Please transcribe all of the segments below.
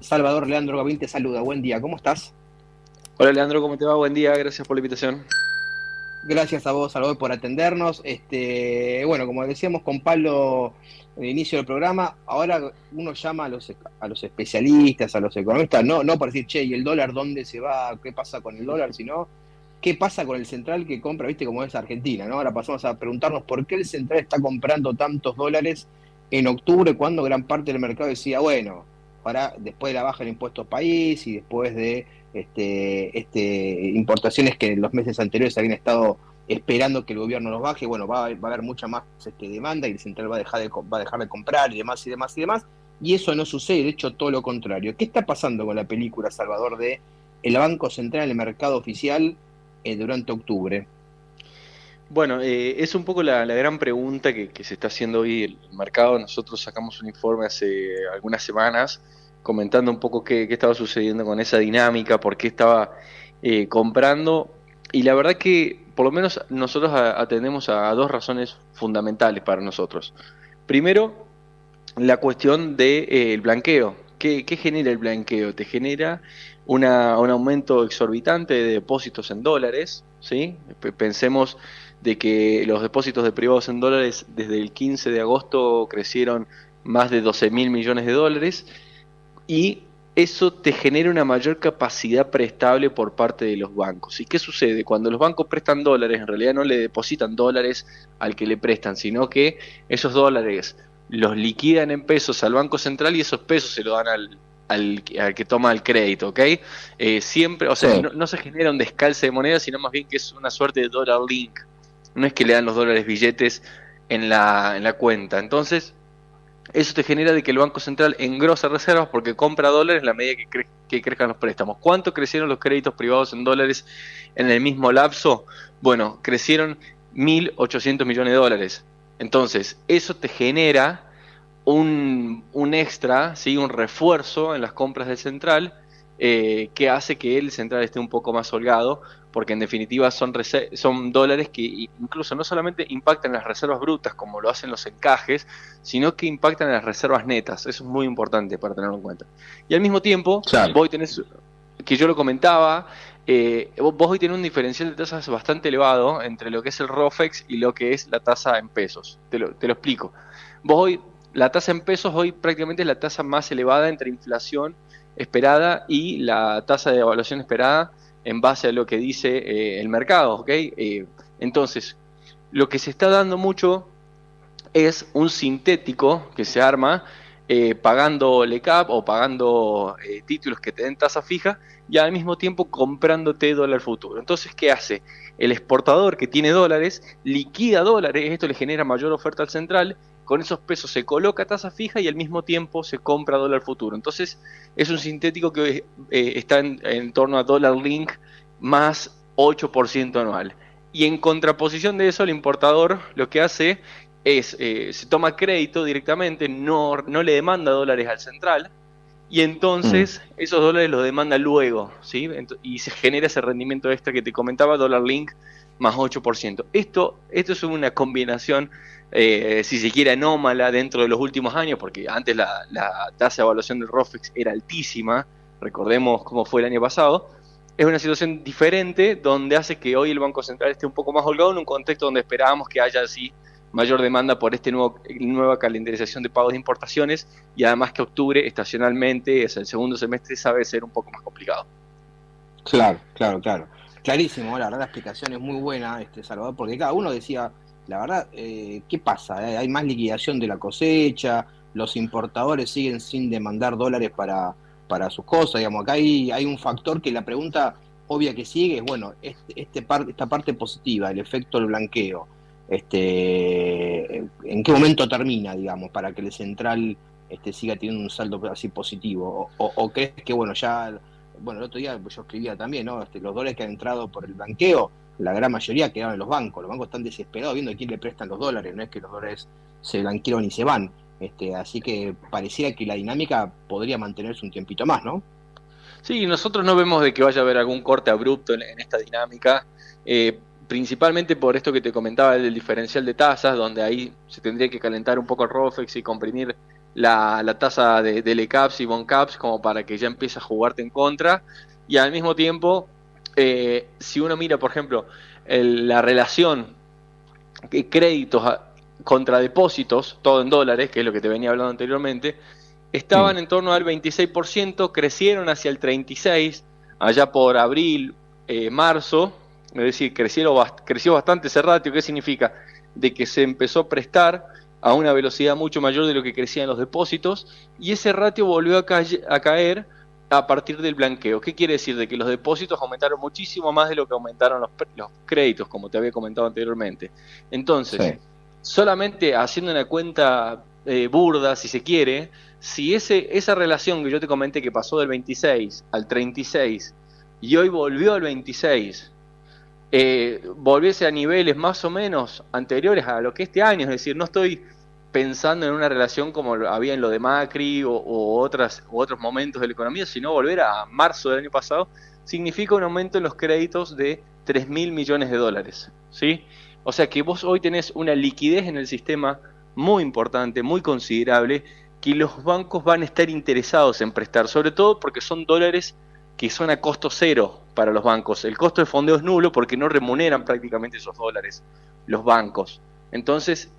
Salvador Leandro Gavín te saluda. Buen día, ¿cómo estás? Hola Leandro, ¿cómo te va? Buen día, gracias por la invitación. Gracias a vos, Salvador, por atendernos. Bueno, como decíamos con Pablo en el inicio del programa, ahora uno llama a los especialistas, a los economistas, no para decir, che, ¿y el dólar dónde se va? ¿Qué pasa con el dólar? Sino, ¿qué pasa con el central que compra? ¿Viste cómo es Argentina, ¿no? Ahora pasamos a preguntarnos por qué el central está comprando tantos dólares en octubre, cuando gran parte del mercado decía, bueno, después de la baja del impuesto país y después de importaciones que en los meses anteriores habían estado esperando que el gobierno los baje, bueno, va a haber mucha más demanda y el central va a dejar de comprar y demás y demás y demás, y eso no sucede, de hecho todo lo contrario. ¿Qué está pasando con la película, Salvador, de el Banco Central en el mercado oficial durante octubre? Bueno, es un poco la gran pregunta que se está haciendo hoy el mercado. Nosotros sacamos un informe hace algunas semanas comentando un poco qué estaba sucediendo con esa dinámica, por qué estaba comprando. Y la verdad que por lo menos nosotros atendemos a dos razones fundamentales para nosotros. Primero, la cuestión del blanqueo. ¿Qué genera el blanqueo? Te genera un aumento exorbitante de depósitos en dólares, ¿sí? Pensemos de que los depósitos de privados en dólares desde el 15 de agosto crecieron más de 12 mil millones de dólares y eso te genera una mayor capacidad prestable por parte de los bancos. ¿Y qué sucede? Cuando los bancos prestan dólares, en realidad no le depositan dólares al que le prestan, sino que esos dólares los liquidan en pesos al Banco Central y esos pesos se lo dan al que toma el crédito, ¿ok? Siempre, o sea, Sí. no se genera un descalce de moneda, sino más bien que es una suerte de dollar link. No es que le dan los dólares billetes en la cuenta. Entonces, eso te genera de que el Banco Central engrosa reservas porque compra dólares en la medida que crezcan los préstamos. ¿Cuánto crecieron los créditos privados en dólares en el mismo lapso? Bueno, crecieron 1.800 millones de dólares. Entonces, eso te genera un extra, ¿sí? Un refuerzo en las compras del central, que hace que el central esté un poco más holgado, porque en definitiva son dólares que incluso no solamente impactan en las reservas brutas, como lo hacen los encajes, sino que impactan en las reservas netas. Eso es muy importante para tenerlo en cuenta. Y al mismo tiempo, Claro. vos hoy tenés, que yo lo comentaba, vos hoy tenés un diferencial de tasas bastante elevado entre lo que es el ROFEX y lo que es la tasa en pesos. Te lo explico. Vos hoy la tasa en pesos hoy prácticamente es la tasa más elevada entre inflación esperada y la tasa de evaluación esperada en base a lo que dice el mercado, ¿ok? Entonces, lo que se está dando mucho es un sintético que se arma pagando LECAP o pagando títulos que te den tasa fija y al mismo tiempo comprándote dólar futuro. Entonces, ¿qué hace? El exportador que tiene dólares liquida dólares, esto le genera mayor oferta al central, con esos pesos se coloca tasa fija y al mismo tiempo se compra dólar futuro. Entonces, es un sintético que está en torno a dólar link más 8% anual. Y en contraposición de eso, el importador lo que hace es, se toma crédito directamente, no le demanda dólares al central, y Mm. entonces esos dólares los demanda luego, ¿sí? Y se genera ese rendimiento extra que te comentaba, dólar link más 8%. Esto es una combinación, si se quiere, anómala dentro de los últimos años, porque antes la tasa de evaluación del ROFEX era altísima, recordemos cómo fue el año pasado. Es una situación diferente donde hace que hoy el Banco Central esté un poco más holgado en un contexto donde esperábamos que haya así mayor demanda por nueva calendarización de pagos de importaciones y además que octubre estacionalmente, es el segundo semestre, sabe ser un poco más complicado. Claro, claro, claro. Clarísimo, la verdad la explicación es muy buena, Salvador, porque cada uno decía, la verdad, ¿qué pasa? Hay más liquidación de la cosecha, los importadores siguen sin demandar dólares para sus cosas, digamos, acá hay un factor que la pregunta obvia que sigue es, bueno, esta parte positiva, el efecto del blanqueo, ¿en qué momento termina, digamos, para que el central siga teniendo un saldo así positivo? ¿O crees que, bueno, ya bueno, el otro día yo escribía también, ¿no? Los dólares que han entrado por el blanqueo, la gran mayoría quedaron en los bancos. Los bancos están desesperados viendo a quién le prestan los dólares, no es que los dólares se blanquearon y se van. Así que pareciera que la dinámica podría mantenerse un tiempito más, ¿no? Sí, nosotros no vemos de que vaya a haber algún corte abrupto en esta dinámica, principalmente por esto que te comentaba del diferencial de tasas, donde ahí se tendría que calentar un poco el ROFEX y comprimir la tasa de LECAPS y BONCAPS como para que ya empiece a jugarte en contra, y al mismo tiempo, si uno mira, por ejemplo, la relación de créditos contra depósitos, todo en dólares, que es lo que te venía hablando anteriormente, estaban en torno al 26%, crecieron hacia el 36%, allá por abril, marzo, es decir, creció bastante ese ratio. ¿Qué significa? De que se empezó a prestar a una velocidad mucho mayor de lo que crecían los depósitos, y ese ratio volvió a caer a partir del blanqueo. ¿Qué quiere decir? De que los depósitos aumentaron muchísimo más de lo que aumentaron los créditos, como te había comentado anteriormente. Entonces, sí, solamente haciendo una cuenta burda, si se quiere, si esa relación que yo te comenté que pasó del 26 al 36 y hoy volvió al 26, volviese a niveles más o menos anteriores a lo que este año, es decir, no estoy pensando en una relación como había en lo de Macri o otros momentos de la economía, sino volver a marzo del año pasado, significa un aumento en los créditos de 3.000 millones de dólares, ¿sí? O sea que vos hoy tenés una liquidez en el sistema muy importante, muy considerable, que los bancos van a estar interesados en prestar, sobre todo porque son dólares que son a costo cero para los bancos. El costo de fondeo es nulo porque no remuneran prácticamente esos dólares los bancos. Entonces,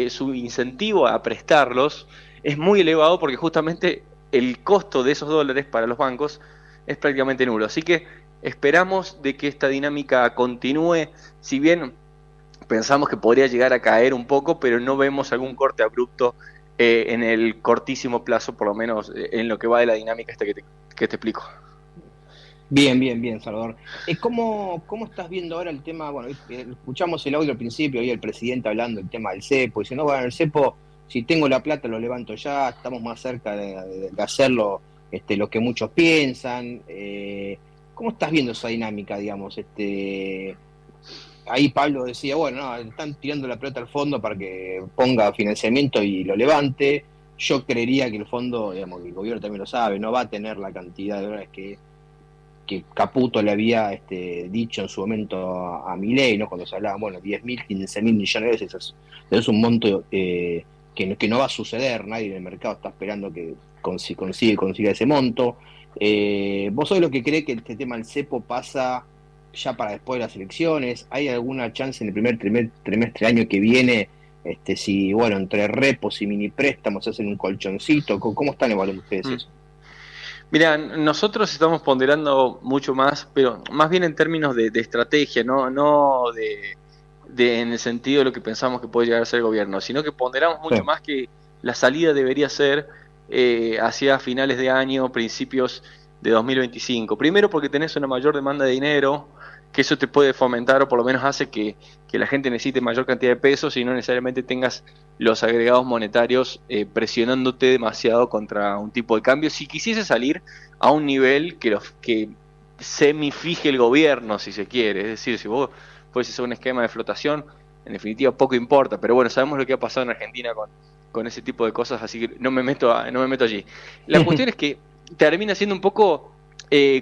su incentivo a prestarlos es muy elevado porque justamente el costo de esos dólares para los bancos es prácticamente nulo. Así que esperamos de que esta dinámica continúe, si bien pensamos que podría llegar a caer un poco, pero no vemos algún corte abrupto en el cortísimo plazo, por lo menos en lo que va de la dinámica esta que te explico. Bien, Salvador. ¿Cómo estás viendo ahora el tema? Bueno, escuchamos el audio al principio, y el presidente hablando del tema del cepo, diciendo, bueno, el cepo, si tengo la plata lo levanto ya, estamos más cerca de hacerlo lo que muchos piensan. ¿Cómo estás viendo esa dinámica, digamos? Ahí Pablo decía, bueno, no, están tirando la pelota al fondo para que ponga financiamiento y lo levante. Yo creería que el fondo, digamos, el gobierno también lo sabe, no va a tener la cantidad de dólares que Caputo le había dicho en su momento a Milei, ¿no? Cuando se hablaba, bueno, 10.000, 15.000 millones de veces, es un monto que no va a suceder, nadie en el mercado está esperando que consiga ese monto. ¿Vos sos lo que cree que este tema del cepo pasa ya para después de las elecciones? ¿Hay alguna chance en el primer trimestre del año que viene, si, bueno, entre repos y mini préstamos hacen un colchoncito? ¿Cómo están evaluando ustedes eso? Mira, nosotros estamos ponderando mucho más, pero más bien en términos de estrategia, no en el sentido de lo que pensamos que puede llegar a ser el gobierno, sino que ponderamos mucho más que la salida debería ser hacia finales de año, principios de 2025. Primero porque tenés una mayor demanda de dinero, que eso te puede fomentar o por lo menos hace que la gente necesite mayor cantidad de pesos y no necesariamente tengas los agregados monetarios presionándote demasiado contra un tipo de cambio. Si quisiese salir a un nivel que semifije el gobierno, si se quiere, es decir, si vos fuese hacer un esquema de flotación, en definitiva poco importa, pero bueno, sabemos lo que ha pasado en Argentina con ese tipo de cosas, así que no me meto allí. La cuestión es que termina siendo un poco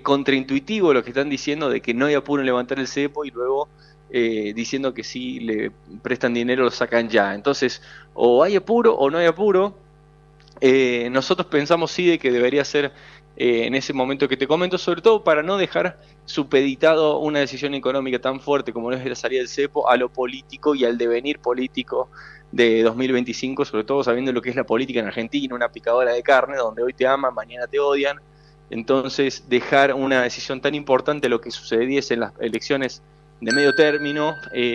contraintuitivo lo que están diciendo de que no hay apuro en levantar el cepo y luego diciendo que si le prestan dinero lo sacan ya. Entonces, o hay apuro o no hay apuro. Nosotros pensamos sí de que debería ser en ese momento que te comento, sobre todo para no dejar supeditado una decisión económica tan fuerte como es la salida del cepo a lo político y al devenir político de 2025, sobre todo sabiendo lo que es la política en Argentina, una picadora de carne donde hoy te aman, mañana te odian. Entonces, dejar una decisión tan importante, lo que sucediese en las elecciones de medio término,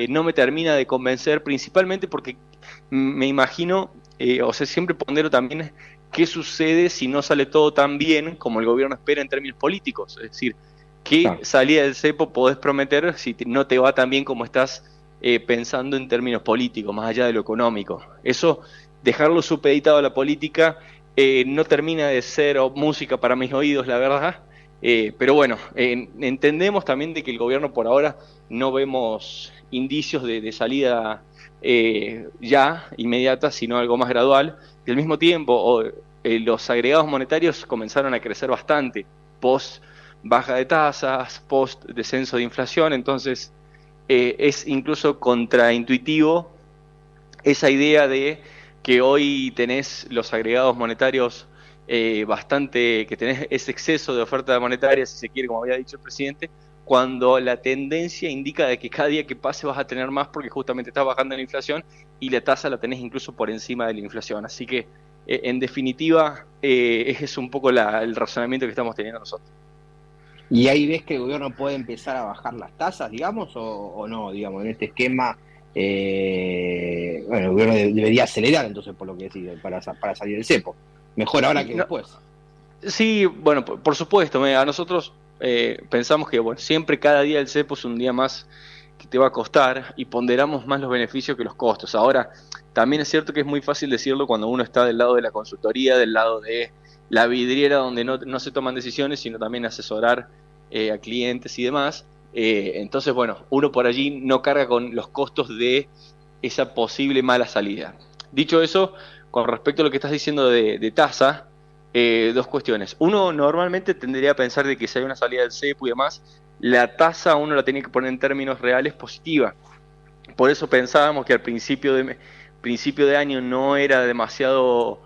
no me termina de convencer, principalmente porque me imagino, siempre pondero también qué sucede si no sale todo tan bien como el gobierno espera en términos políticos. Es decir, qué salida del cepo podés prometer si no te va tan bien como estás pensando en términos políticos, más allá de lo económico. Eso, dejarlo supeditado a la política, no termina de ser música para mis oídos, la verdad, pero bueno, entendemos también de que el gobierno por ahora no vemos indicios de salida ya inmediata, sino algo más gradual, y al mismo tiempo los agregados monetarios comenzaron a crecer bastante, post baja de tasas, post descenso de inflación, entonces es incluso contraintuitivo esa idea de que hoy tenés los agregados monetarios que tenés ese exceso de oferta monetaria, si se quiere, como había dicho el presidente, cuando la tendencia indica de que cada día que pase vas a tener más porque justamente está bajando la inflación y la tasa la tenés incluso por encima de la inflación. Así que, en definitiva, ese es un poco el razonamiento que estamos teniendo nosotros. ¿Y ahí ves que el gobierno puede empezar a bajar las tasas, digamos, o no, digamos, en este esquema? Bueno, el gobierno debería acelerar, entonces, por lo que decís, para salir del cepo. Mejor ahora que después. Sí, bueno, por supuesto. A nosotros pensamos que siempre cada día del cepo es un día más que te va a costar y ponderamos más los beneficios que los costos. Ahora, también es cierto que es muy fácil decirlo cuando uno está del lado de la consultoría, del lado de la vidriera donde no se toman decisiones, sino también asesorar a clientes y demás. Entonces, uno por allí no carga con los costos de esa posible mala salida. Dicho eso, con respecto a lo que estás diciendo de tasa, dos cuestiones. Uno normalmente tendría a pensar de que si hay una salida del cepo y demás, la tasa uno la tiene que poner en términos reales positiva. Por eso pensábamos que al principio de año no era demasiado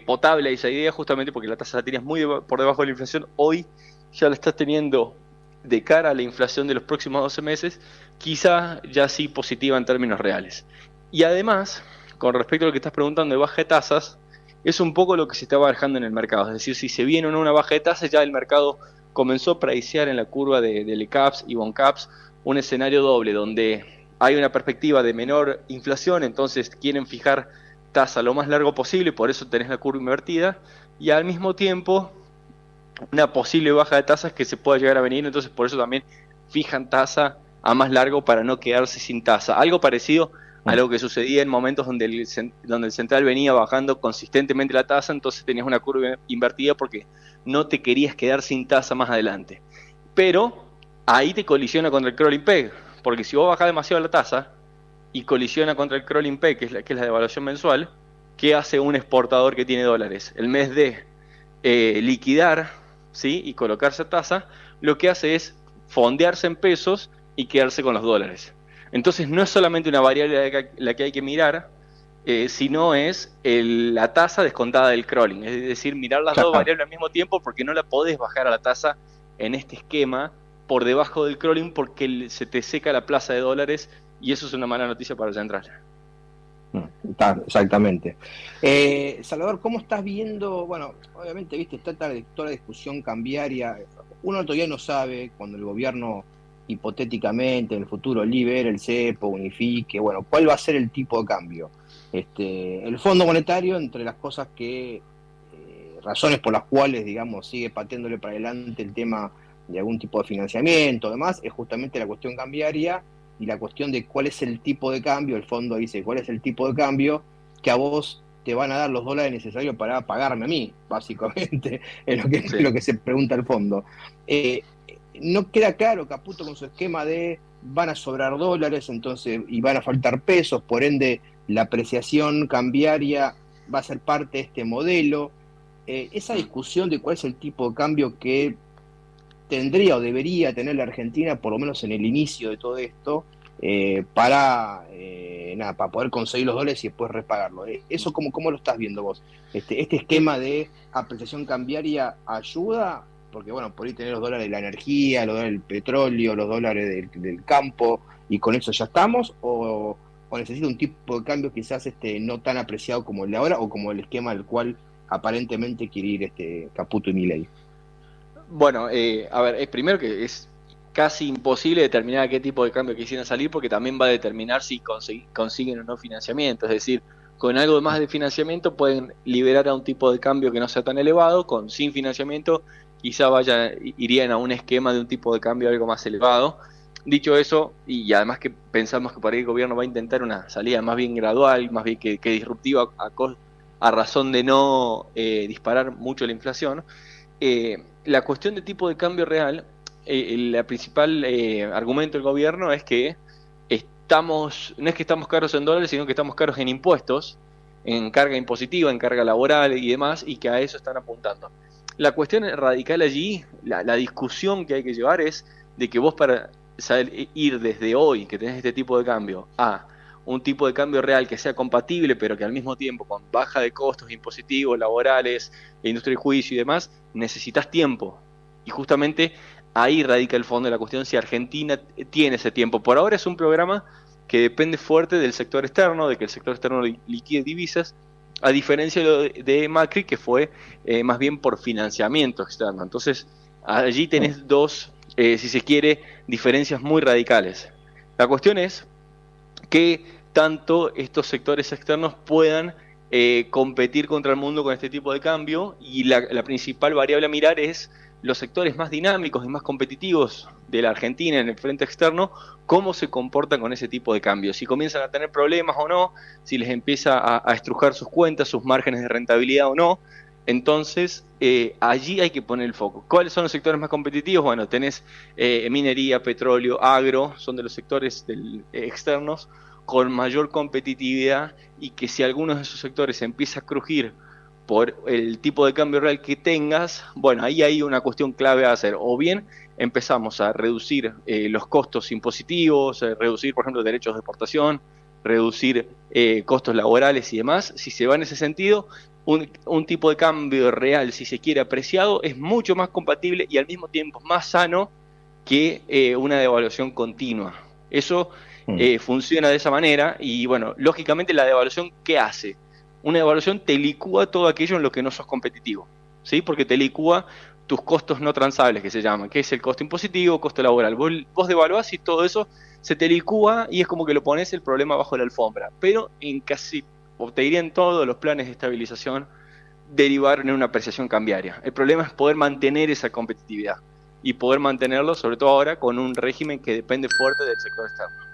potable esa idea, justamente porque la tasa la tenías muy por debajo de la inflación. Hoy ya la estás teniendo de cara a la inflación de los próximos 12 meses, quizá ya sí positiva en términos reales. Y además, con respecto a lo que estás preguntando de baja de tasas, es un poco lo que se está barajando en el mercado. Es decir, si se viene o no una baja de tasas, ya el mercado comenzó a pricear en la curva de LCAPS y BondCaps un escenario doble, donde hay una perspectiva de menor inflación, entonces quieren fijar tasa lo más largo posible, por eso tenés la curva invertida, y al mismo tiempo una posible baja de tasas que se pueda llegar a venir, entonces por eso también fijan tasa a más largo para no quedarse sin tasa. Algo parecido a lo que sucedía en momentos donde el central venía bajando consistentemente la tasa, entonces tenías una curva invertida porque no te querías quedar sin tasa más adelante. Pero ahí te colisiona contra el crawling peg, porque si vos bajás demasiado la tasa y colisiona contra el crawling peg, que es la devaluación mensual, ¿qué hace un exportador que tiene dólares? El mes de liquidar, ¿sí?, y colocarse a tasa, lo que hace es fondearse en pesos y quedarse con los dólares. Entonces no es solamente una variable la que hay que mirar, sino es la tasa descontada del crawling, es decir, mirar las dos variables al mismo tiempo, porque no la podés bajar a la tasa en este esquema por debajo del crawling porque se te seca la plaza de dólares y eso es una mala noticia para el central. Exactamente. Salvador, ¿cómo estás viendo? Bueno, obviamente, viste, está toda la discusión cambiaria. Uno todavía no sabe cuando el gobierno hipotéticamente en el futuro libere el cepo, unifique, bueno, cuál va a ser el tipo de cambio. El Fondo Monetario, entre las cosas que, razones por las cuales, digamos, sigue pateándole para adelante el tema de algún tipo de financiamiento, además, es justamente la cuestión cambiaria y la cuestión de cuál es el tipo de cambio. El fondo dice cuál es el tipo de cambio que a vos te van a dar los dólares necesarios para pagarme a mí, básicamente, es lo que se pregunta el fondo. No queda claro Caputo con su esquema de van a sobrar dólares entonces y van a faltar pesos, por ende la apreciación cambiaria va a ser parte de este modelo. Esa discusión de cuál es el tipo de cambio que tendría o debería tener la Argentina, por lo menos en el inicio de todo esto, para poder conseguir los dólares y después repagarlo. ¿Eso cómo lo estás viendo vos? ¿Este esquema de apreciación cambiaria ayuda? Porque, bueno, por ahí tener los dólares de la energía, los dólares del petróleo, los dólares del campo, y con eso ya estamos, o necesita un tipo de cambio quizás no tan apreciado como el de ahora, o como el esquema al cual aparentemente quiere ir Caputo y Milei. Bueno, a ver, primero que es casi imposible determinar a qué tipo de cambio quisieran salir, porque también va a determinar si consiguen o no financiamiento. Es decir, con algo más de financiamiento pueden liberar a un tipo de cambio que no sea tan elevado, sin financiamiento quizá irían a un esquema de un tipo de cambio algo más elevado. Dicho eso, y además que pensamos que por ahí el gobierno va a intentar una salida más bien gradual, más bien que disruptiva, a razón de no disparar mucho la inflación, la cuestión de tipo de cambio real, el principal argumento del gobierno es que no es que estamos caros en dólares, sino que estamos caros en impuestos, en carga impositiva, en carga laboral y demás, y que a eso están apuntando. La cuestión radical allí, la discusión que hay que llevar es de que vos para ir desde hoy, que tenés este tipo de cambio, a un tipo de cambio real que sea compatible, pero que al mismo tiempo con baja de costos impositivos, laborales, industria de juicio y demás, necesitas tiempo. Y justamente ahí radica el fondo de la cuestión, si Argentina tiene ese tiempo. Por ahora es un programa que depende fuerte del sector externo, de que el sector externo liquide divisas, a diferencia de Macri, que fue más bien por financiamiento externo. Entonces, allí tenés dos, si se quiere, diferencias muy radicales. La cuestión es que tanto estos sectores externos puedan competir contra el mundo con este tipo de cambio, y la principal variable a mirar es los sectores más dinámicos y más competitivos de la Argentina en el frente externo, cómo se comportan con ese tipo de cambios, si comienzan a tener problemas o no, si les empieza a estrujar sus cuentas, sus márgenes de rentabilidad o no. Entonces, allí hay que poner el foco. ¿Cuáles son los sectores más competitivos? Bueno, tenés minería, petróleo, agro, son de los sectores externos con mayor competitividad, y que si alguno de esos sectores empieza a crujir por el tipo de cambio real que tengas, bueno, ahí hay una cuestión clave a hacer. O bien empezamos a reducir los costos impositivos, reducir, por ejemplo, derechos de exportación, reducir costos laborales y demás. Si se va en ese sentido, un tipo de cambio real, si se quiere, apreciado, es mucho más compatible y al mismo tiempo más sano que una devaluación continua. Eso funciona de esa manera, y bueno, lógicamente la devaluación, ¿qué hace? Una devaluación te licúa todo aquello en lo que no sos competitivo, ¿sí? Porque te licúa tus costos no transables, que se llaman, que es el costo impositivo, costo laboral. Vos devaluás y todo eso se te licúa, y es como que lo pones el problema bajo la alfombra. Pero en casi, o te diría en todos los planes de estabilización, derivar en una apreciación cambiaria. El problema es poder mantener esa competitividad, y poder mantenerlo, sobre todo ahora, con un régimen que depende fuerte del sector externo.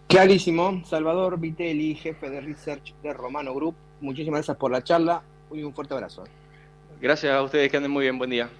Clarísimo. Salvador Vitelli, jefe de Research de Romano Group, muchísimas gracias por la charla y un fuerte abrazo. Gracias a ustedes, que anden muy bien, buen día.